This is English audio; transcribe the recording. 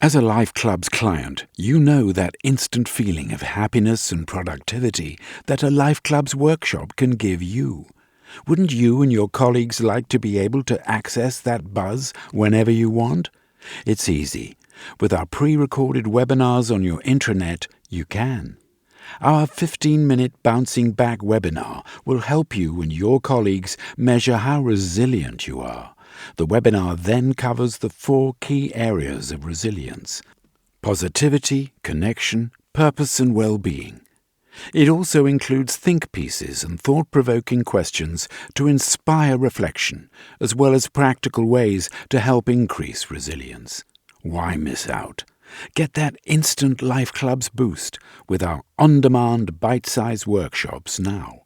As a LifeClubs client, you know that instant feeling of happiness and productivity that a LifeClubs workshop can give you. Wouldn't you and your colleagues like to be able to access that buzz whenever you want? It's easy. With our pre-recorded webinars on your intranet, you can. Our 15-minute bouncing back webinar will help you and your colleagues measure how resilient you are. The webinar then covers the 4 key areas of resilience: positivity, connection, purpose and well-being. It also includes think pieces and thought-provoking questions to inspire reflection, as well as practical ways to help increase resilience. Why miss out? Get that instant LifeClubs boost with our on-demand bite-sized workshops now.